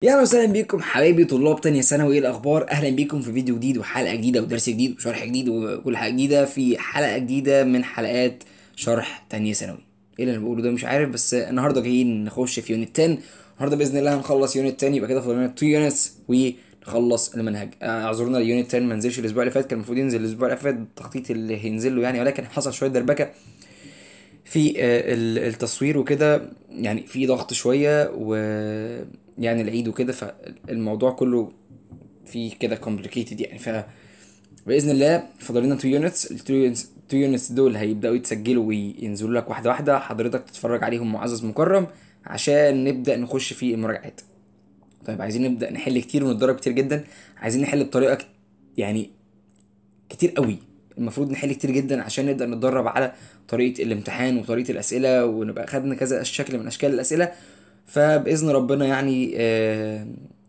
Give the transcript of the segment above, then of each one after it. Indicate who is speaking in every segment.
Speaker 1: يا اهلا وسهلا بيكم حبايبي طلاب تانية ثانوي. ايه الاخبار؟ اهلا بيكم في فيديو جديد وحلقه جديده ودرس جديد وشرح جديد وكل حاجه جديده في حلقه جديده من حلقات شرح تانية ثانوي. ايه اللي انا بقوله ده؟ مش عارف، بس النهارده جايين نخش في يونت 10. النهارده باذن الله هنخلص يونت 10، يبقى كده فاضل لنا 2 يونتس ونخلص المنهج. اعذرونا، اليونت 10 ما نزلش الاسبوع اللي فات، كان المفروض ينزل الاسبوع اللي فات التخطيط اللي هينزل له يعني، ولكن حصل شويه دربكه في التصوير وكده، يعني في ضغط شوية و يعني العيد وكده، فالموضوع كله فيه كده complicated يعني. فبإذن الله فاضل لنا 2 يونتس. ال 2 يونتس دول هيبدأوا يتسجلوا وينزلوا لك واحدة واحدة، حضرتك تتفرج عليهم معزز مكرم عشان نبدأ نخش في المراجعات. طيب، عايزين نبدأ نحل كتير ونتدرب كتير جدا. عايزين نحل بطريقة يعني كتير قوي. المفروض نحل كتير جدا عشان نقدر نتدرب على طريقة الامتحان وطريقة الأسئلة، ونبقى خدنا كذا شكل من أشكال الأسئلة. فبإذن ربنا يعني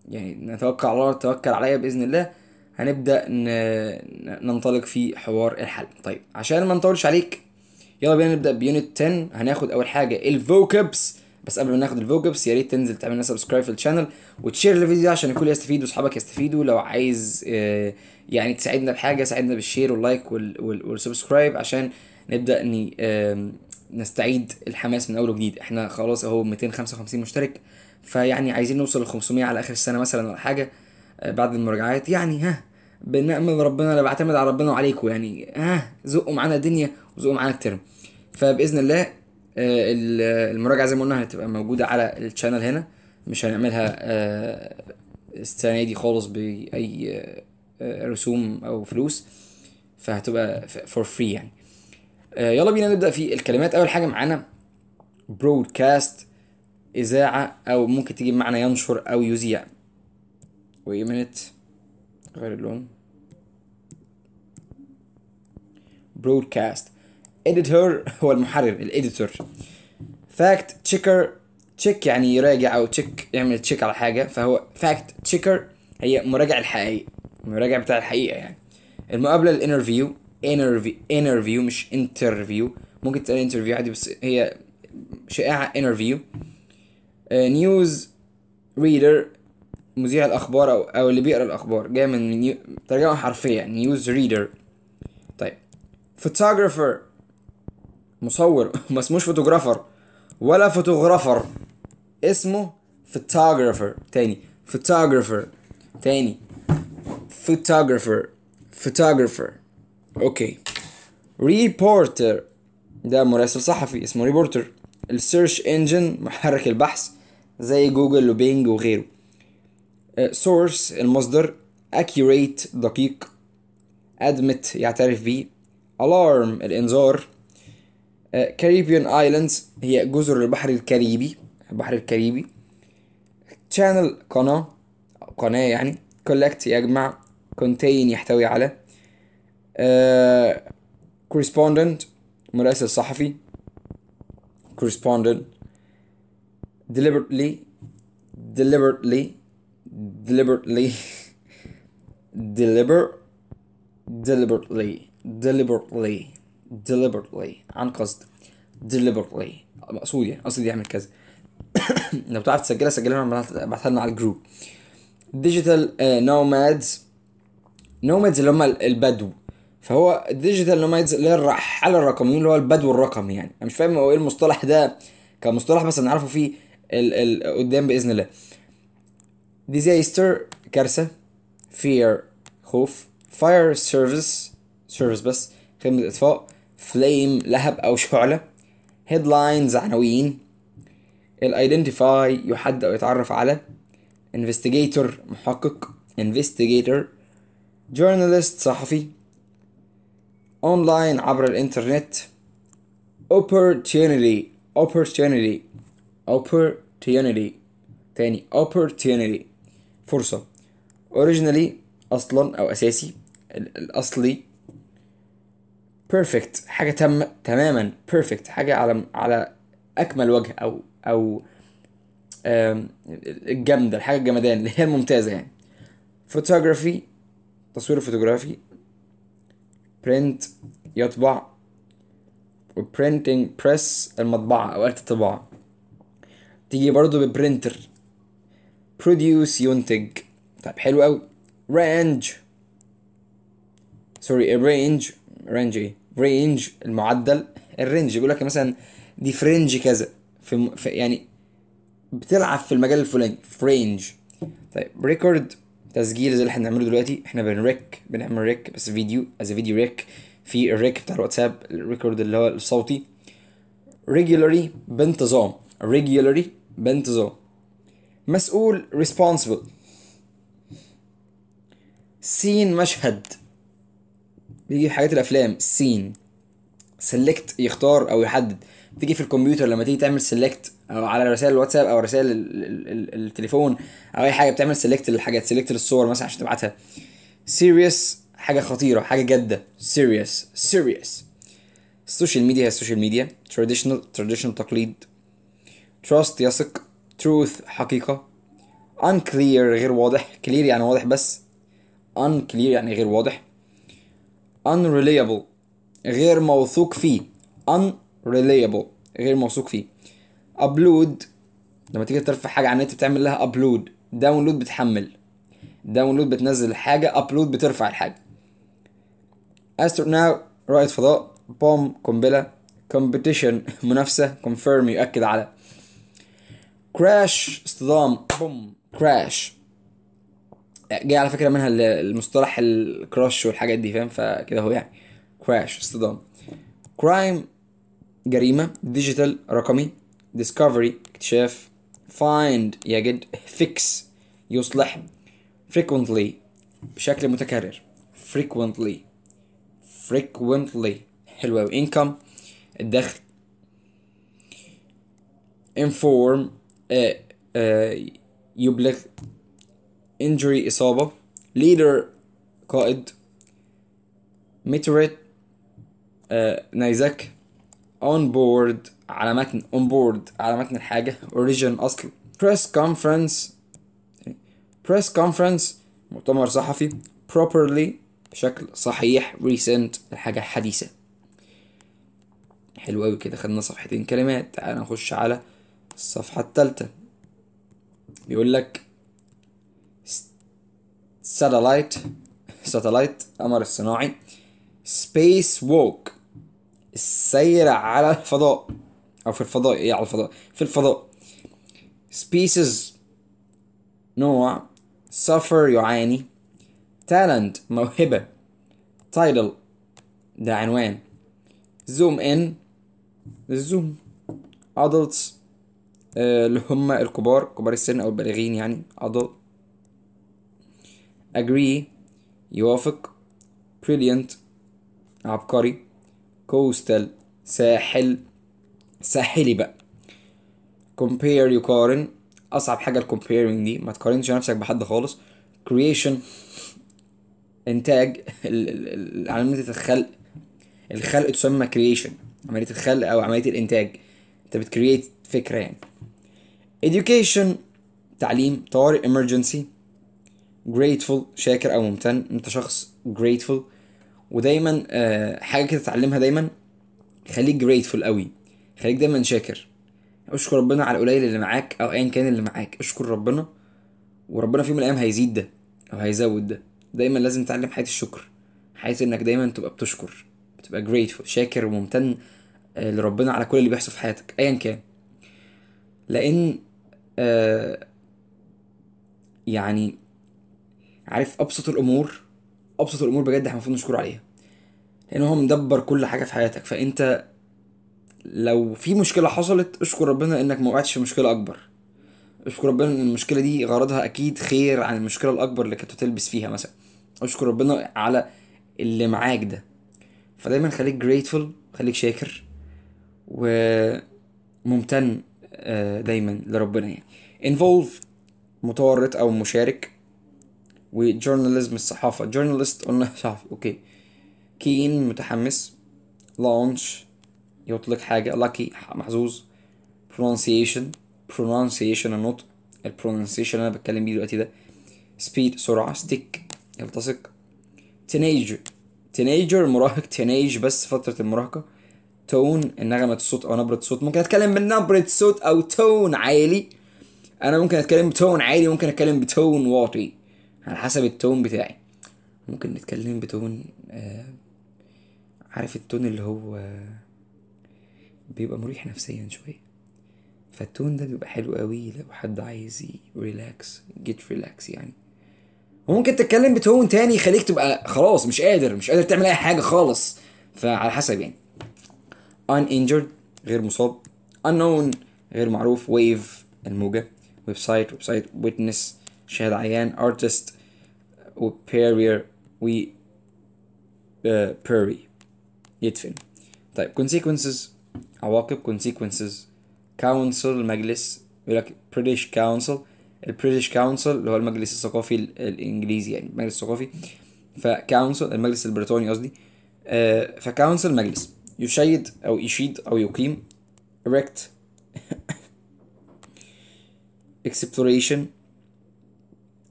Speaker 1: يعني نتوكل على الله، توكل عليا بإذن الله. هنبدأ ننطلق في حوار الحل. طيب، عشان ما نطولش عليك، يلا بينا نبدأ بيونت 10. هناخد أول حاجة الفوكابس. بس قبل ما ناخد الفوكابس، يا ريت تنزل تعمل لنا سبسكرايب في الشانل وتشير الفيديو ده عشان الكل يستفيد واصحابك يستفيدوا. لو عايز يعني تساعدنا بحاجة، ساعدنا بالشير واللايك والسبسكرايب عشان نبدأ نستعيد الحماس من أول وجديد. احنا خلاص اهو 255 مشترك، فيعني عايزين نوصل ل 500 على آخر السنة مثلا ولا حاجة. بعد المراجعات يعني، ها، بنأمل ربنا. انا بعتمد على ربنا وعليكم يعني، ها، زقوا معانا الدنيا وزقوا معانا الترم. فباذن الله المراجعه زي ما قلنا هتبقى موجوده على الشانل هنا. مش هنعملها السنه دي خالص باي رسوم او فلوس، فهتبقى فور فري يعني. يلا بينا نبدا في الكلمات. اول حاجه معانا برودكاست، اذاعه، او ممكن تيجي بمعنى ينشر او يذيع. وي منت، غير اللون. برودكاست. اديتور هو المحرر، الاديتور. فاكت تشيكر، تشيك يعني يراجع او تشيك، يعمل تشيك على حاجه، فهو فاكت تشيكر. هي مراجع الحقيقه، مراجع بتاع الحقيقه يعني. المقابله الانترفيو، انترفيو مش انترفيو. ممكن تقول انترفيو عادي، بس هي شائعه انترفيو. نيوز ريدر، مذيع الاخبار او اللي بيقرا الاخبار، جاي من ترجمه حرفيه يعني نيوز ريدر. طيب، فوتوغرافر، مصور ما اسموش فوتوغرافر ولا فوتوغرافر، اسمه photographer. تاني photographer، تاني photographer، photographer. اوكي. reporter، ده مراسل صحفي اسمه ريبورتر. السيرش انجن، محرك البحث زي جوجل وبينج وغيره. source، المصدر. accurate، دقيق. admit، يعترف به. alarm، الانذار. Caribbean Islands، هي جزر البحر الكاريبي، البحر الكاريبي. channel، قناة، قناة يعني. collect، يجمع. contain، يحتوي على. correspondent، مراسل صحفي. correspondent. deliberately، deliberately، deliberately deliber deliberately deliberately deliberately عن قصد. deliberately مقصود يعني، قصدي يعمل كذا. لو تعرف تسجلها سجلها ابعتها لنا على الجروب. ديجيتال نومادز، نومادز اللي هم البدو. فهو ديجيتال نومادز اللي هي الرحالة الرقميين، اللي هو البدو الرقمي يعني. انا مش فاهم هو ايه المصطلح ده كمصطلح، بس نعرفه فيه قدام باذن الله. ديزاستر، كارثة. fear، خوف. fire service، سيرفيس بس، خدمة اطفاء. flame، لهب او شعلة. headlines، عناوين. الايدنتيفاي، يحدد او يتعرف على. investigator، محقق. investigator. journalist، صحفي. online، عبر الانترنت. opportunity، opportunity، opportunity. تاني opportunity، فرصة. originally، اصلا او اساسي، الاصلي. perfect، حاجة تماما. perfect، حاجة على اكمل وجه او الجامدة، الحاجة الجمدان اللي هي الممتازة يعني. photography، تصوير فوتوغرافي. print، يطبع. printing press، المطبعة أو آلة الطباعة. تيجي برضو ببرينتر، produce ينتج. طيب حلو قوي. range سوري الرينج. رينج ايه؟ رينج المعدل. الرينج بيقول لك مثلا دي فرنج كذا في يعني بتلعب في المجال الفلاني في رينج. طيب ريكورد تسجيل زي اللي احنا بنعمله دلوقتي. احنا بنعمل ريك بس فيديو فيديو ريك. في الريك بتاع الواتساب الريكورد اللي هو الصوتي. regularly بانتظام. regularly بانتظام. مسؤول responsible. سين مشهد بيجي في حاجات الافلام سين. سيلكت يختار او يحدد. تيجي في الكمبيوتر لما تيجي تعمل سيلكت او على رسائل الواتساب او رسائل التليفون او اي حاجه بتعمل سيلكت للحاجات. سيلكت للصور مثلا عشان تبعتها. serious حاجه خطيره حاجه جاده. serious. السوشيال ميديا هي السوشيال ميديا. traditional تقليد. trust يثق. truth حقيقه. unclear غير واضح. clear يعني واضح بس. unclear يعني غير واضح. unreliable غير موثوق فيه. unreliable غير موثوق فيه. upload لما تيجي ترفع حاجة على النت بتعمل لها upload. download بتحمل. download بتنزل الحاجة. upload بترفع الحاجة. astronaut رائد فضاء. bomb قنبلة. competition منافسة. confirm يؤكد على. crash اصطدام. boom crash جاي على فكرة منها المصطلح الكراش والحاجات دي فاهم. فكده هو يعني crash اصطدام. crime جريمة. digital رقمي. discovery اكتشاف. find يجد. fix يصلح. frequently بشكل متكرر. frequently حلو أوي. income الدخل. inform يبلغ. injury إصابة. leader قائد. meteorite نيزك. on board على متن. on board على متن الحاجة. origin أصل. press conference مؤتمر صحفي. properly بشكل صحيح. recent الحاجة حديثة. حلو أوي كده خدنا صفحتين كلمات. تعال نخش على الصفحة التالتة. بيقول لك satellite قمر الصناعي. space walk السير على الفضاء او في الفضاء. ايه على الفضاء؟ في الفضاء. species نوع. suffer يعاني. talent موهبة. title ده عنوان. zoom in الزوم. adults اللي هم الكبار كبار السن او البالغين يعني adult. agree يوافق. brilliant عبقري. coastal ساحلي بقى. compare يقارن. اصعب حاجه الكومبيرنج دي. ما تقارنش نفسك بحد خالص. creation انتاج عمليه الخلق تسمى creation. عمليه الخلق او عمليه الانتاج. انت بتكريت فكره يعني. education تعليم. طوارئ emergency. grateful شاكر او ممتن. انت شخص grateful. ودايما حاجه كده تتعلمها دايما. خليك grateful قوي. خليك دايما شاكر. اشكر ربنا على القليل اللي معاك او ايا كان اللي معاك. اشكر ربنا وربنا في يوم من الايام هيزيد ده او هيزود ده. دايما لازم تتعلم حياة الشكر. حياة انك دايما تبقى بتشكر. بتبقى grateful شاكر وممتن لربنا على كل اللي بيحصل في حياتك ايا كان. لان يعني عارف ابسط الامور بجد احنا المفروض نشكر عليها. لان هو مدبر كل حاجة في حياتك. فانت لو في مشكلة حصلت اشكر ربنا انك ما وقعتش في مشكلة اكبر. اشكر ربنا ان المشكلة دي غرضها اكيد خير عن المشكلة الاكبر اللي كنت تلبس فيها مثلا. اشكر ربنا على اللي معاك ده. فدايما خليك grateful. خليك شاكر وممتن دايما لربنا يعني. involve متورط او مشارك. وجورناليزم الصحافة. journalist قلنا صحفي اوكي. كين متحمس. launch يطلق حاجة. lucky محظوظ. pronunciation النطق. pronunciation انا بتكلم بيه دلوقتي ده. speed سرعة. stick يلتصق. teenager مراهق. teenage بس فترة المراهقة. tone النغمة الصوت او نبرة الصوت. ممكن اتكلم بنبرة صوت او tone عالي انا ممكن اتكلم بتون عالي، ممكن اتكلم بتون واطي على حسب التون بتاعي. ممكن نتكلم بتون عارف التون اللي هو بيبقى مريح نفسيا شويه، فالتون ده بيبقى حلو قوي لو حد عايز ريلاكس، جيت ريلاكس يعني. وممكن تتكلم بتون تاني يخليك تبقى خلاص مش قادر تعمل اي حاجه خالص، فعلى حسب يعني. uninjured غير مصاب. unknown غير معروف. wave الموجة. ويب سايت witness شاهد عيان. artist و barrier و bury يدفن. طيب consequences عواقب. consequences council مجلس، يقول لك British Council. البريتش كونسل اللي هو المجلس الثقافي الانجليزي يعني المجلس الثقافي، فكونسل المجلس البريطاني قصدي. فكونسل مجلس يشيد او يشيد او يقيم. erect exploration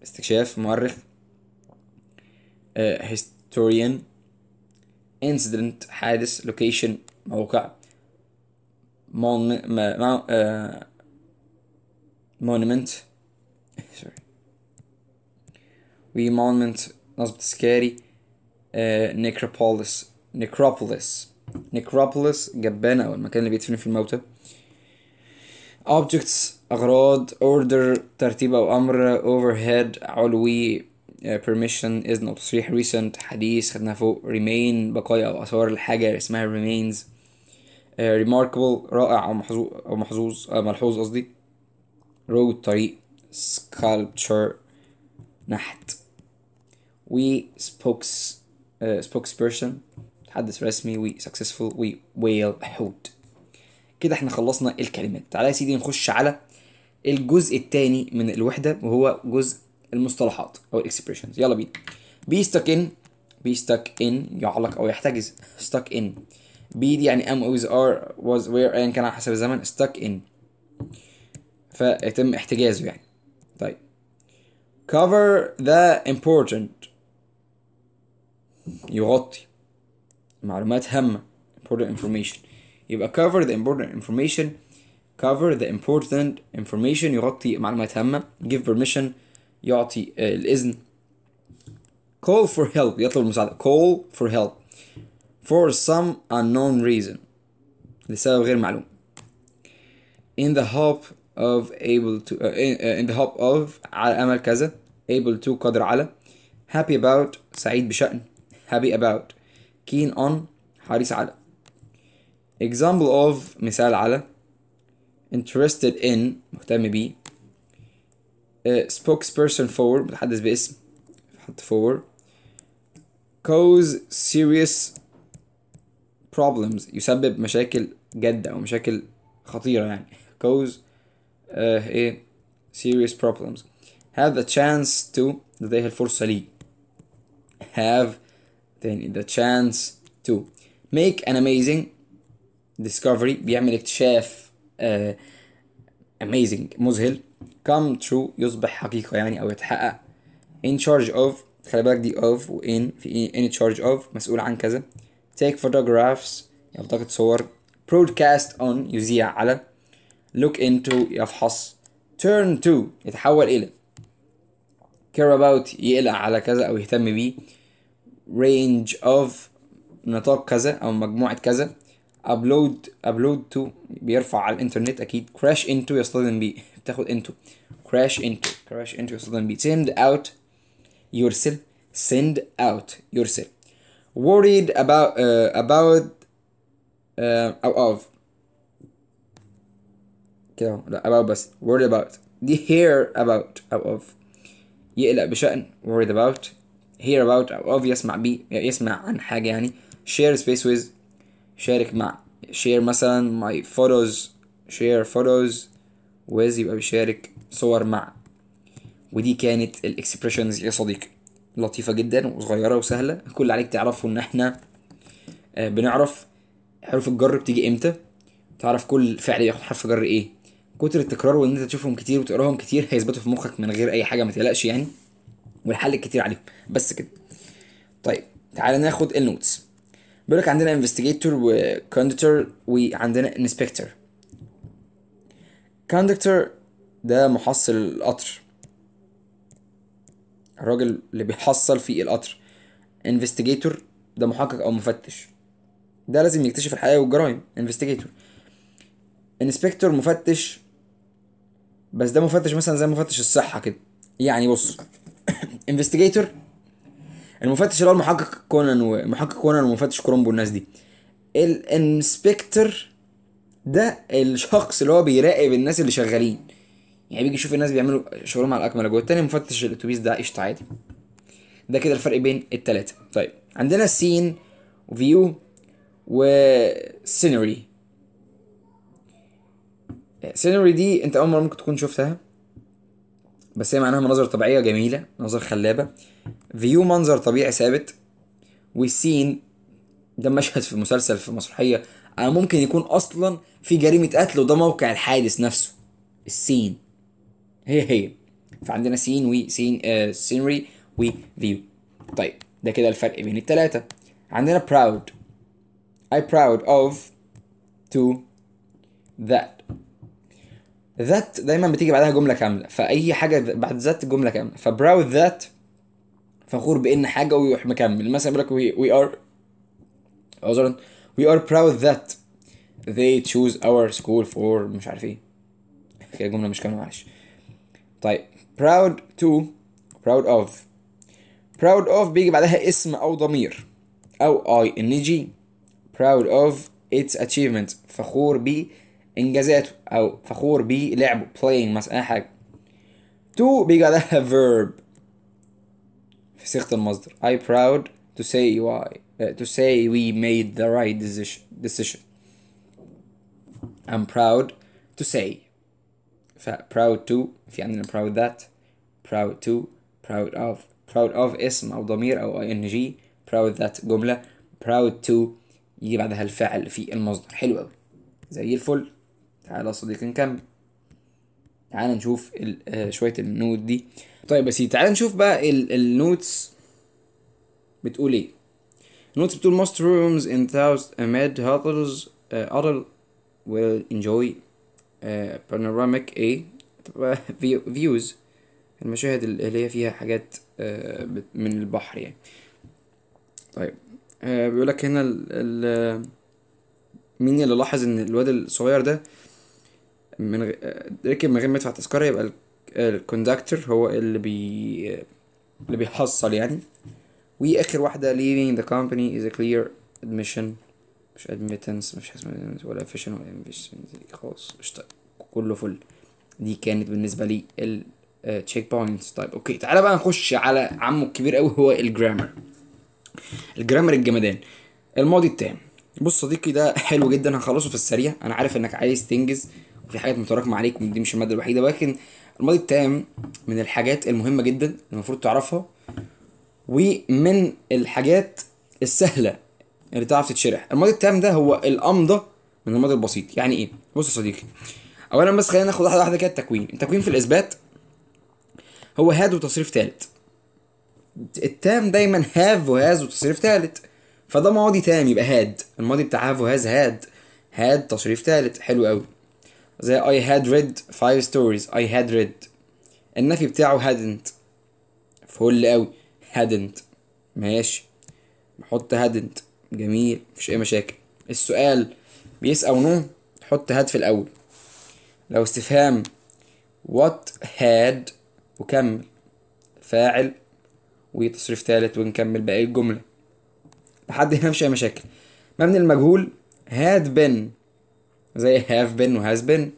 Speaker 1: استكشاف مؤرخ. historian incident حادث. location موقع. monument sorry monument نصب تذكاري. necropolis جبانة أو المكان اللي بيدفن في الموتى. objects أغراض. order ترتيب أو أمر. overhead علوي. permission إذن أو تصريح. recent حديث خدناها فوق. remain بقايا أو آثار الحاجة اسمها remains. remarkable رائع أو ملحوظ قصدي. road طريق. sculpture نحت. و spokesperson متحدث رسمي. و successful و whale حوت. كده احنا خلصنا الكلمات. تعالى يا سيدي نخش على الجزء الثاني من الوحدة وهو جزء المصطلحات او الاكسبريشنز. يلا بينا. be stuck in يعلق او يحتجز. stuck in. be دي يعني am always are was were ايا كان على حسب الزمن. stuck in فيتم احتجازه يعني. طيب cover the important يغطي معلومات هامة. important information يبقى cover the important information يغطي معلومات هامة. give permission يعطي الإذن. call for help يطلب المساعدة. call for help for some unknown reason لسبب غير معلوم. in the hope of in the hope of على أمل كذا. able to قادر على. happy about سعيد بشأن. happy about. keen on حريص على. example of مثال على. interested in مهتم بيه. spokesperson for متحدث باسم حط for. cause serious problems يسبب مشاكل جادة أو مشاكل خطيرة يعني. cause ايه serious problems. have the chance to لديه الفرصة لي. have then the chance to make an amazing discovery بيعمل اكتشاف amazing مذهل. come true يصبح حقيقة يعني أو يتحقق. in charge of خلي بالك دي of و in في in charge of مسؤول عن كذا. take photographs يلتقط صور. broadcast on يذيع على. look into يفحص. turn to يتحول إلى. care about يقلق على كذا أو يهتم بيه. range of نطاق كذا أو مجموعة كذا. upload to بيرفع على الإنترنت أكيد. crash into يصطدم بيه بتاخد into. crash into يصطدم بيه. send out يرسل. send out يرسل. worried about أو of كده لا about بس worried about دي hear about أو of يقلق بشأن worried about. hear about أو of يسمع بيه يسمع عن حاجة يعني. share space with شارك مع. share مثلا my photos share photos with يبقى بيشارك صور مع. ودي كانت الاكسبريشنز يا صديقي لطيفة جدا وصغيرة وسهلة. كل اللي عليك تعرفه ان احنا بنعرف حروف الجر بتيجي امتى. تعرف كل فعل ياخد حرف جر ايه. كتر التكرار وان انت تشوفهم كتير وتقراهم كتير هيثبتوا في مخك من غير اي حاجة ما تقلقش يعني. والحل كتير عليهم بس كده. طيب تعالى ناخد النوتس. بيقولك عندنا investigator و conductor وعندنا inspector. conductor ده محصل القطر، الراجل اللي بيحصل في القطر. انفستيجيتور ده محقق او مفتش، ده لازم يكتشف الحقائق والجرائم. انفستيجيتور. انسبكتور مفتش، بس ده مفتش مثلا زي مفتش الصحة كده. يعني بص، انفستيجيتور المفتش اللي هو محقق كونان ومفتش كرومبو والناس دي. الانسبكتور ده الشخص اللي هو بيراقب الناس اللي شغالين، يعني بيجي يشوف الناس بيعملوا شغلهم على اكمل وجه. والتاني مفتش الاتوبيس ده قشطة عادي. ده كده الفرق بين التلاتة. طيب عندنا سين وفيو وسينري. سينري دي انت اول مره ممكن تكون شفتها، بس هي معناها مناظر طبيعيه جميله، مناظر خلابه. فيو منظر طبيعي ثابت. والسين ده مشهد في مسلسل، في مسرحيه، او ممكن يكون اصلا في جريمه قتل وده موقع الحادث نفسه. السين هي. فعندنا سين وسين سينري وفيو. طيب ده كده الفرق بين التلاتة. عندنا proud. I proud of to that. ذات دايما بتيجي بعدها جمله كامله، فاي حاجه بعد ذات جمله كامله. فبراود ذات فخور بان حاجه ويروح مكمل. مثلا بيقول لك we are عذرا we are proud that they choose our school for مش عارف ايه كده، جمله مش كامله معلش. طيب proud to proud of. proud of بيجي بعدها اسم او ضمير او ing. proud of its achievement فخور بإنجازاته أو فخور بلعبه playing مثلا أي حاجة. to بيجي بعدها verb في صيغة المصدر. I proud to say to say we made the right decision. I'm proud to say. ف proud to في عندنا proud that proud to proud of. proud of اسم أو ضمير أو ing. proud that جملة. proud to يجي بعدها الفعل في المصدر. حلو أوي زي الفل. تعالى يا صديقي نكمل. تعالى نشوف شوية النوت دي. طيب بس تعالى نشوف بقى النوتس بتقول ايه. النوتس بتقول most rooms in med hotels hotel will enjoy panoramic views. المشاهد اللي هي فيها حاجات من البحر يعني. طيب بيقولك هنا مين اللي لاحظ ان الواد الصغير ده ركب من غير ما يدفع تذكرة؟ يبقى الكوندكتور هو اللي بيحصل يعني. واخر واحدة leaving the company is a clear admission، مش admittance، مش اسمها ولا efficient ولا efficient خلاص قشطة كله فل. دي كانت بالنسبة لي التشيك بوينتس. طيب اوكي تعالى بقى نخش على عمو الكبير قوي، هو الجرامر. الجرامر الجمدان. الماضي التام. بص صديقي ده حلو جدا، هنخلصه في السريع. انا عارف انك عايز تنجز وفي حاجات متراكمه عليك ودي مش الماده الوحيده، ولكن الماضي التام من الحاجات المهمه جدا اللي المفروض تعرفها، ومن الحاجات السهله اللي تعرف تتشرح. الماضي التام ده هو الامضه من الماضي البسيط. يعني ايه؟ بص يا صديقي، اولا بس خلينا ناخد واحده واحده كده. التكوين في الاثبات هو هاد وتصريف ثالث. التام دايما هاف وهاز وتصريف ثالث، فده ماضي تام يبقى هاد. الماضي بتاع هاف وهاز هاد تصريف ثالث. حلو قوي. زي I had read 5 stories. I had read. النفي بتاعه hadn't. فل قوي. hadn't ماشي، بحط hadn't جميل مفيش اي مشاكل. السؤال بيسأل نو تحط had في الاول. لو استفهام what had وكمل فاعل وتصريف ثالث ونكمل باقي الجملة لحد هنا مفيش اي مشاكل. مبني المجهول had been زي have been و has been،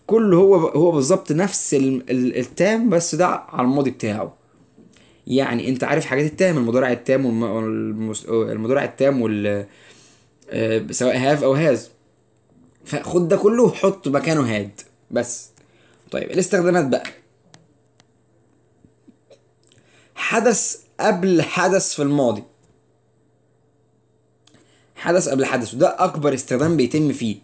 Speaker 1: كله هو بالظبط نفس التام، بس ده على الماضي بتاعه. يعني انت عارف حاجات التام، المضارع التام المضارع التام سواء have او has، فخد ده كله وحط مكانه had بس. طيب الاستخدامات بقى. حدث قبل حدث في الماضي. حدث قبل حدث، وده اكبر استخدام بيتم فيه.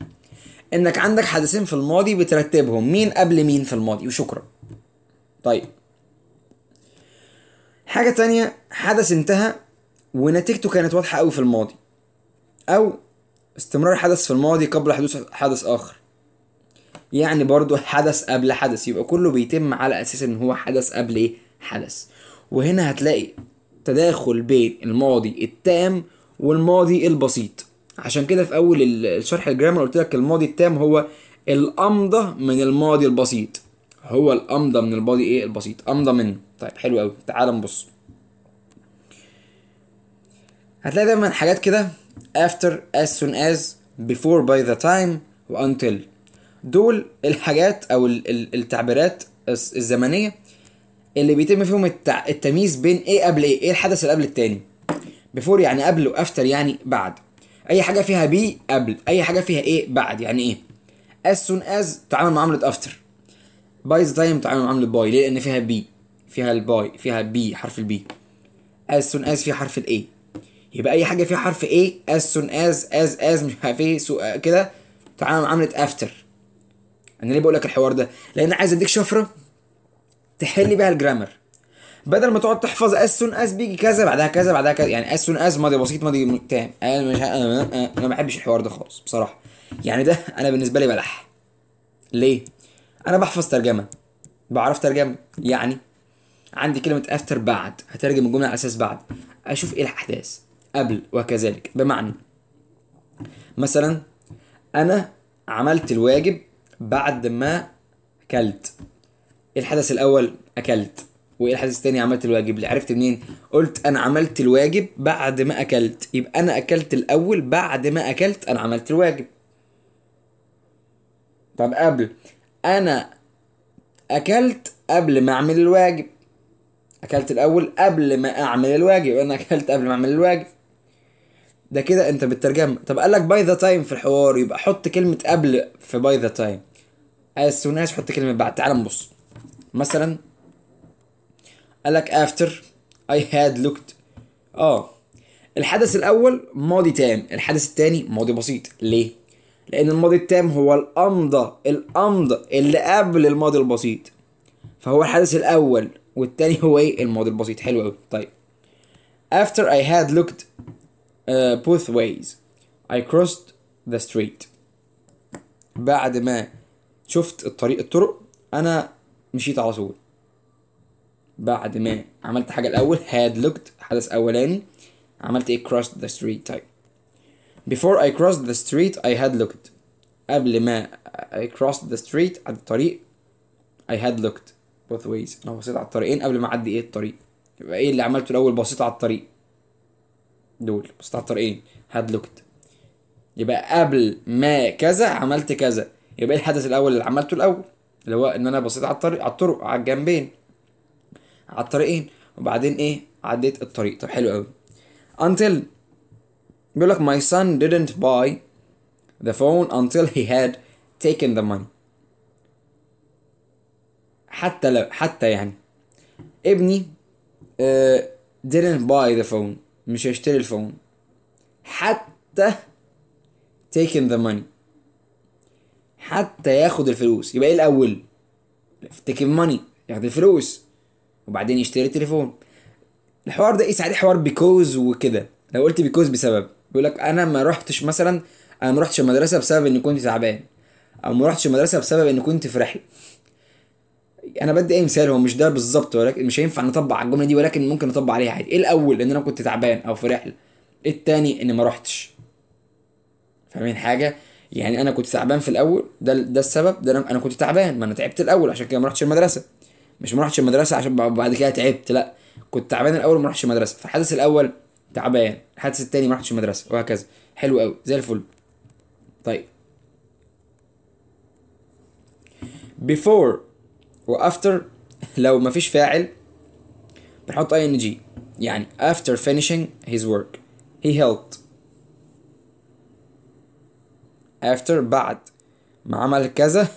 Speaker 1: انك عندك حدثين في الماضي بترتبهم مين قبل مين في الماضي وشكرا. طيب حاجة تانية، حدث انتهى ونتيجته كانت واضحة قوي في الماضي، او استمرار حدث في الماضي قبل حدوث حدث اخر. يعني برضو حدث قبل حدث، يبقى كله بيتم على اساس ان هو حدث قبل ايه؟ حدث. وهنا هتلاقي تداخل بين الماضي التام والماضي البسيط. عشان كده في اول الشرح الجرامر قلت لك الماضي التام هو الامضى من الماضي البسيط، هو الامضى من الماضي ايه؟ البسيط، امضى منه. طيب حلو قوي، تعال نبص. هتلاقي دايما حاجات كده after, as soon as, before, by the time و until. دول الحاجات او التعبيرات الزمنيه اللي بيتم فيهم التمييز بين ايه قبل ايه الحدث اللي قبل التاني. before يعني قبل، وافتر يعني بعد. اي حاجه فيها بي قبل، اي حاجه فيها ايه بعد. يعني ايه as soon as تعامل معامله افتر، by the time تعامل معامله باي. ليه؟ لان فيها بي، فيها الباي، فيها بي حرف البي. as soon as فيها حرف الاي، يبقى اي حاجه فيها حرف ايه as soon as مش عارف ايه كده تعامل معامله افتر. انا ليه بقول لك الحوار ده؟ لان عايز اديك شفره تحل بيها الجرامر، بدل ما تقعد تحفظ as soon as بيجي كذا بعدها كذا بعدها كذا. يعني as soon as ماضي بسيط ماضي تام. انا مش انا ما بحبش الحوار ده خالص بصراحه. يعني ده انا بالنسبه لي بلح. ليه؟ انا بحفظ ترجمه، بعرف ترجمه. يعني عندي كلمه افتر بعد، هترجم الجمله على اساس بعد، اشوف ايه الاحداث قبل وكذلك. بمعنى مثلا انا عملت الواجب بعد ما اكلت. ايه الحدث الاول؟ اكلت. وايه الحدث الثاني؟ عملت الواجب. اللي عرفت منين؟ قلت انا عملت الواجب بعد ما اكلت، يبقى انا اكلت الاول، بعد ما اكلت انا عملت الواجب. طب قبل، انا اكلت قبل ما اعمل الواجب. اكلت الاول قبل ما اعمل الواجب، انا اكلت قبل ما اعمل الواجب. ده كده انت بالترجمه. طب قال لك باي ذا تايم في الحوار، يبقى حط كلمه قبل في باي ذا تايم. as soon as حط كلمه بعد. تعال نبص مثلا قال لك after I had looked. الحدث الاول ماضي تام، الحدث الثاني ماضي بسيط. ليه؟ لان الماضي التام هو الامضى اللي قبل الماضي البسيط، فهو الحدث الاول، والثاني هو ايه؟ الماضي البسيط. حلو قوي. طيب after I had looked both ways I crossed the street. بعد ما شفت الطرق انا مشيت على طول. بعد ما عملت حاجه الاول had looked حدث اولاني، عملت ايه؟ crossed the street. طيب before I crossed the street I had looked. قبل ما I crossed the street على الطريق I had looked both ways. انا بصيت على الطريقين قبل ما اعدي ايه؟ الطريق. يبقى ايه اللي عملته الاول؟ بصيت على الطريق دول، بصيت على الطريقين had looked. يبقى قبل ما كذا عملت كذا. يبقى ايه الحدث الاول اللي عملته الاول؟ اللي هو ان انا بصيت على الطرق على الجنبين، على الطريقين، وبعدين ايه؟ عديت الطريق. طب حلو قوي. until بيقول لك my son didn't buy the phone until he had taken the money. حتى يعني ابني didn't buy the phone، مش هيشتري الفون حتى taken the money، حتى ياخد الفلوس. يبقى ايه الاول؟ take money، ياخد الفلوس وبعدين يشتري التليفون. الحوار ده قيس عليه حوار بيكوز وكده. لو قلت بيكوز بسبب، بيقول لك انا ما رحتش مثلا، انا ما رحتش المدرسه بسبب اني كنت تعبان، او ما رحتش المدرسه بسبب اني كنت في رحله. انا بدي اي مثال، هو مش ده بالظبط، ولكن مش هينفع نطبق على الجمله دي، ولكن ممكن نطبق عليها عادي. ايه الاول؟ ان انا كنت تعبان او في رحله. ايه التاني؟ اني ما رحتش. فاهمين حاجه؟ يعني انا كنت تعبان في الاول، ده السبب. ده انا كنت تعبان، ما انا تعبت الاول عشان كده ما رحتش المدرسه. مش ما رحتش المدرسه عشان بعد كده تعبت، لا، كنت تعبان الاول وما رحتش المدرسه. فالحدث الاول تعبان، الحدث التاني ما رحتش المدرسه، وهكذا. حلو قوي زي الفل. طيب before وافتر لو ما فيش فاعل بنحط ing. يعني after finishing his work he helped. after بعد ما عمل كذا،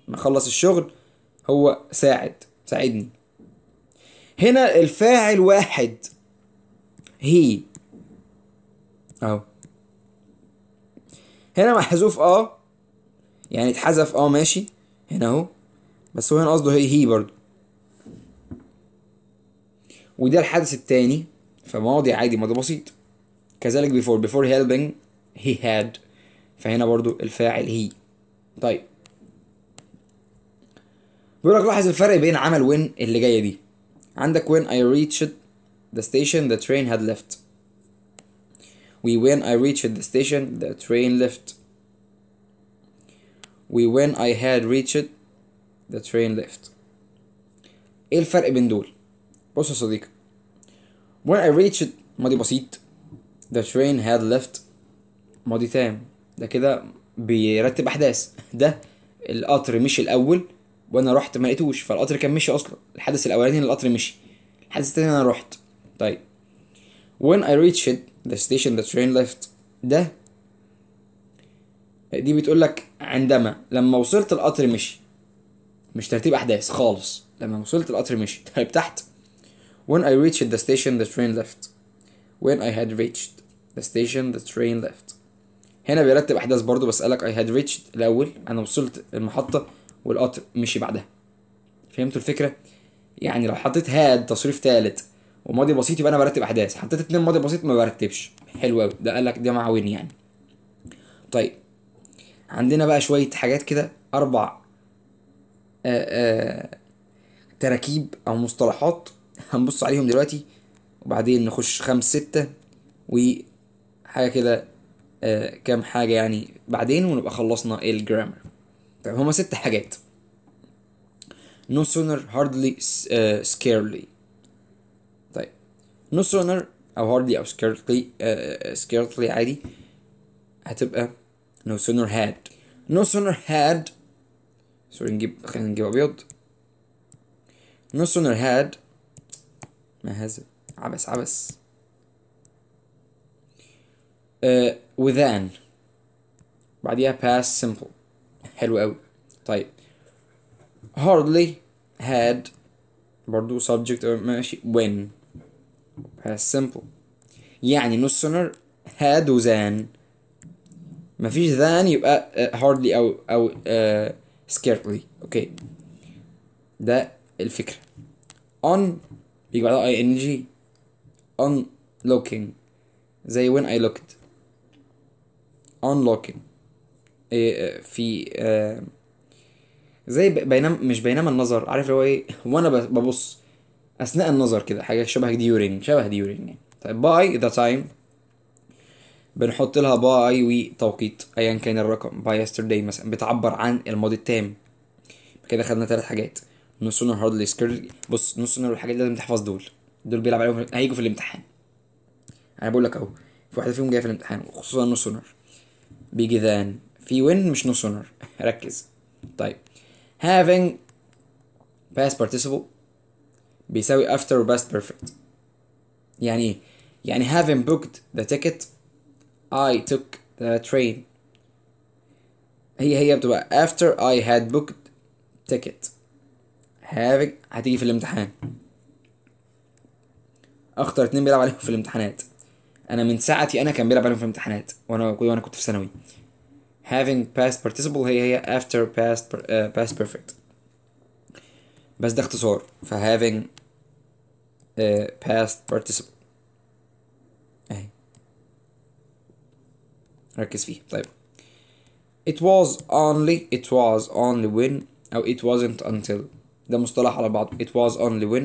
Speaker 1: ما خلص الشغل، هو ساعدني. هنا الفاعل واحد he اهو. هنا محذوف يعني اتحذف ماشي هنا اهو، بس هو هنا قصده هي برضو. وده الحدث التاني، فماضي عادي، ماضي بسيط. كذلك before helping he had، فهنا برضو الفاعل هي. طيب بيقول لك لاحظ الفرق بين عمل when اللي جايه دي. عندك when I reached the station the train had left. when I reached the station the train left. when I had reached the train left. ايه الفرق بين دول؟ بص يا صديقي، when I reached ماضي بسيط، the train had left ماضي تام. ده كده بيرتب احداث. ده القطر مشي الاول وانا رحت ما لقيتوش، فالقطر كان مشي اصلا. الحدث الاولاني ان القطر مشي، الحدث التاني انا رحت. طيب when I reached the station the train left، دي بتقول لك عندما لما وصلت القطر مشي، مش ترتيب احداث خالص، لما وصلت القطر مشي. طيب تحت when I reached the station the train left. when I had reached the station the train left. هنا بيرتب احداث برضو، بس قالك I had reached الاول، انا وصلت المحطة والقطر مشي بعدها. فهمتوا الفكرة؟ يعني لو حطيت had تصريف ثالث وماضي بسيط يبقى انا برتب احداث، حطيت اتنين ماضي بسيط ما برتبش. حلو قوي، ده قالك ده مع وين يعني. طيب عندنا بقى شوية حاجات كده، اربع تراكيب او مصطلحات هنبص عليهم دلوقتي، وبعدين نخش 5 6 وحاجة كده، كام حاجة يعني بعدين، ونبقى خلصنا الجرامر. طيب هما 6 حاجات. no sooner hardly scarcely. طيب no sooner او hardly او scarcely scarcely عادي هتبقى no sooner had. no sooner had سوري خلينا نجيب ابيض. no sooner had، ما هذا عبس within بعديها past simple. حلو قوي. طيب hardly had برضو subject ماشي when past simple. يعني no sooner had و than، مفيش than يبقى hardly او scarcely. اوكي ده الفكرة. on بيجي بعدها ing. on looking زي when I looked. on looking في زي مش بينما النظر، عارف اللي هو ايه وانا ببص اثناء النظر كده، حاجه شبه during يعني. طيب by the time بنحط لها by وتوقيت ايا كان الرقم. by yesterday مثلا بتعبر عن الماضي التام. كده خدنا 3 حاجات. no sooner hardly scarcely. بص no sooner والحاجات دي لازم تحفظ دول بيلعب عليهم هيجوا في الامتحان. انا بقول لك اهو في واحده فيهم جايه في الامتحان، وخصوصا no sooner بيجي than. في when مش no sooner ركز. طيب having past participle بيساوي after past perfect. يعني ايه؟ يعني having booked the ticket I took the train. هي بتبقى after I had booked ticket. having هتيجي في الامتحان، اخطر 2 بيلعب عليهم في الامتحانات. انا من ساعتي انا كان بيلعب عليهم في الامتحانات وانا كنت في ثانوي. having past participle هي after past perfect، بس ده اختصار. ف having past participle اهي ركز فيه. طيب it was only when او it wasn't until، ده مصطلح على بعض. it was only when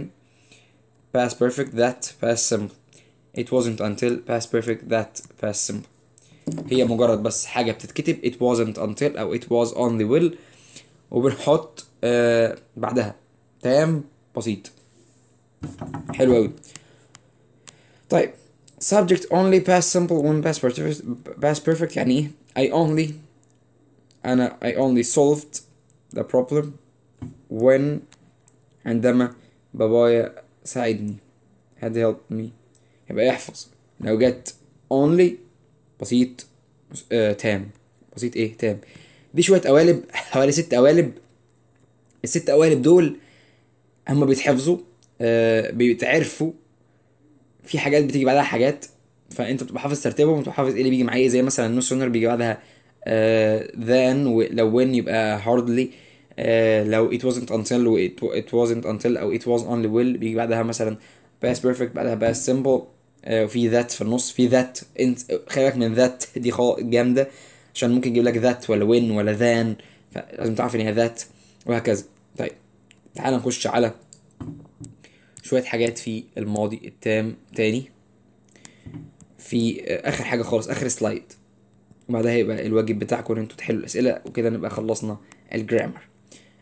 Speaker 1: past perfect that past simple. it wasn't until past perfect that past simple. هي مجرد بس حاجة بتتكتب it wasn't until او it was only will، وبنحط بعدها تام بسيط. حلو أوي. طيب subject only past simple when past perfect يعني ايه؟ I only solved the problem when عندما بابايا ساعدني had helped me. يبقى يحفظ لو جت only بسيط تام. بسيط ايه تام. دي شوية قوالب، حوالي 6 قوالب. ال6 قوالب دول هما بيتحفظوا بيتعرفوا. في حاجات بتيجي بعدها حاجات، فانت بتبقى حافظ ترتيبهم وبتبقى حافظ ايه اللي بيجي معايا إيه. زي مثلا no sooner بيجي بعدها then، ولو when يبقى hardly. لو it wasn't until و it wasn't until او it was only will بيجي بعدها مثلا past perfect بعدها past simple. وفي that في النص. في that انت خلي من that دي جامدة، عشان ممكن يجيب لك that ولا when ولا than، فلازم تعرف ان هي that وهكذا. طيب تعال نخش على شوية حاجات في الماضي التام تاني، في اخر حاجة خالص، اخر سلايد، وبعدها هيبقى الواجب بتاعكم ان انتوا تحلوا الاسئلة، وكده نبقى خلصنا الجرامر.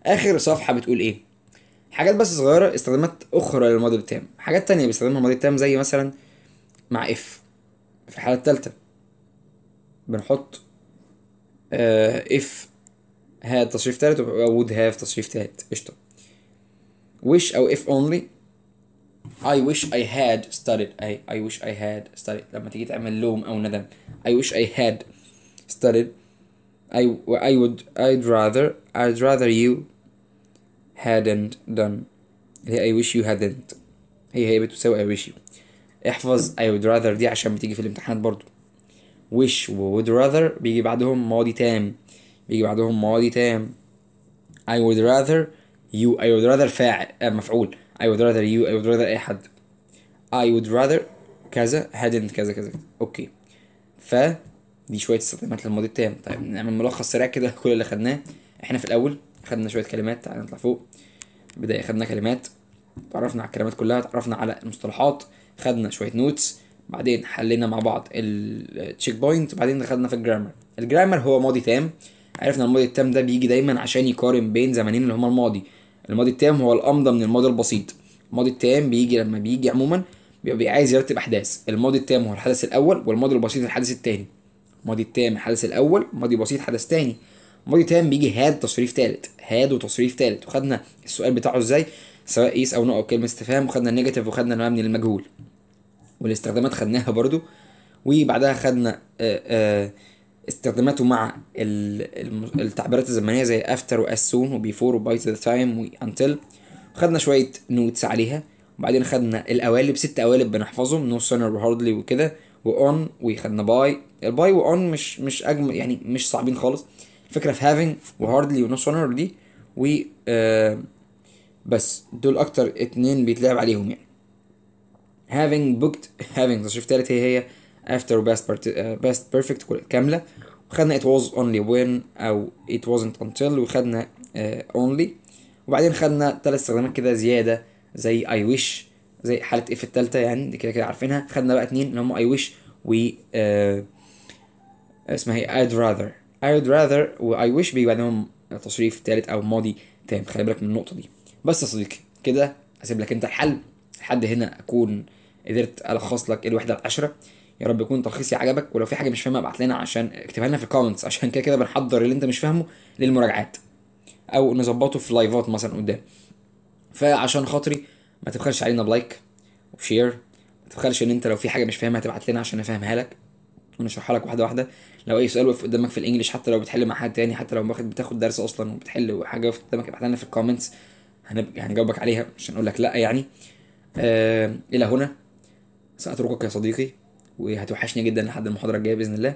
Speaker 1: اخر صفحة بتقول ايه؟ حاجات بس صغيرة، استخدامات اخرى للماضي التام، حاجات تانية بيستخدمها الماضي التام، زي مثلا مع اف في الحالة التالتة بنحط اف هاد تصريف تالت، و would have تصريف تالت. قشطة. wish او if only. I wish I had studied. I wish I had studied لما تيجي تعمل لوم او ندم. I wish I had studied. I'd rather you hadn't done. اللي هي I wish you hadn't، هي بتساوي I wish you. احفظ I would rather دي عشان بتيجي في الامتحانات برضو. wish و would rather بيجي بعدهم ماضي تام، I would rather you. I would rather فاعل مفعول. I would rather you. I would rather اي حد. I would rather كذا hadn't كذا كذا. اوكي، دي شوية استخدامات للماضي التام. طيب نعمل ملخص سريع كده كل اللي خدناه. احنا في الاول خدنا شوية كلمات، تعالى نطلع فوق. بداية خدنا كلمات، تعرفنا على الكلمات كلها، تعرفنا على المصطلحات، خدنا شوية نوتس، بعدين حلينا مع بعض التشيك بوينت، بعدين دخلنا في الجرامر. الجرامر هو ماضي تام. عرفنا الماضي التام ده بيجي دايما عشان يقارن بين زمانين اللي هما الماضي التام هو الامضى من الماضي البسيط. الماضي التام بيجي لما بيجي عموما بيبقى عايز يرتب احداث. الماضي التام هو الحدث الاول، والماضي البسيط الحدث الثاني. الماضي التام الحدث الاول، ماضي بسيط حدث تاني. ماضي تام بيجي هاد تصريف تالت، هاد وتصريف تالت، وخدنا السؤال بتاعه ازاي، سواء يس او نو او كلمه استفهام، وخدنا النيجاتيف، وخدنا المبني للمجهول، والاستخدامات خدناها برضو. وبعدها خدنا استخداماته مع التعبيرات الزمنيه زي after و as soon و before و by the time و until، وخدنا شويه نوتس عليها. وبعدين خدنا القوالب، 6 قوالب بنحفظهم، no sooner و hardly وكده و on، وخدنا by. الباي و on مش اجمل يعني، مش صعبين خالص. الفكره في having و hardly و no sooner دي و بس دول اكتر 2 بيتلعب عليهم يعني. having booked، having تصريف تالت هي after و past perfect كاملة. وخدنا it was only when أو it wasn't until، وخدنا only. وبعدين خدنا 3 استخدامات كده زيادة زي I wish، زي حالة if التالتة يعني، دي كده كده عارفينها. خدنا بقى 2 اللي هم I wish و اسمها هي I'd rather و I wish بيجي بعدهم تصريف تالت أو ماضي تام. خلي بالك من النقطة دي. بس يا صديقي كده أسيب لك أنت الحل. لحد هنا أكون قدرت ألخص لك الوحدة العشرة. يا رب يكون تلخيصي عجبك، ولو في حاجة مش فاهمها ابعت لنا، عشان اكتبها لنا في الكومنتس، عشان كده كده بنحضر اللي أنت مش فاهمه للمراجعات، أو نظبطه في لايفات مثلا قدام. فعشان خاطري ما تبخلش علينا بلايك وشير، ما تبخلش ان انت لو في حاجه مش فاهمها تبعت لنا عشان افهمها لك ونشرحها لك واحده واحده. لو اي سؤال وقف قدامك في الانجليش، حتى لو بتحل مع حد تاني، حتى لو بتاخد درس اصلا وبتحل حاجه وقف قدامك، ابعت لنا في الكومنتس، هنبقى هنجاوبك عليها، مش هنقول لك لا يعني. الى هنا ساتركك يا صديقي، وهتوحشني جدا لحد المحاضره الجايه باذن الله.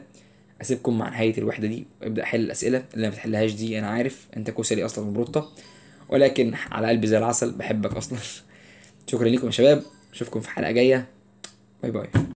Speaker 1: اسيبكم مع نهايه الوحده دي، وابدا حل الاسئله اللي ما بتحلهاش دي. انا عارف انت كسلي اصلا وبروطه، ولكن على قلبي زي العسل، بحبك اصلا. شكرا لكم يا شباب، اشوفكم في حلقه جايه. باي باي.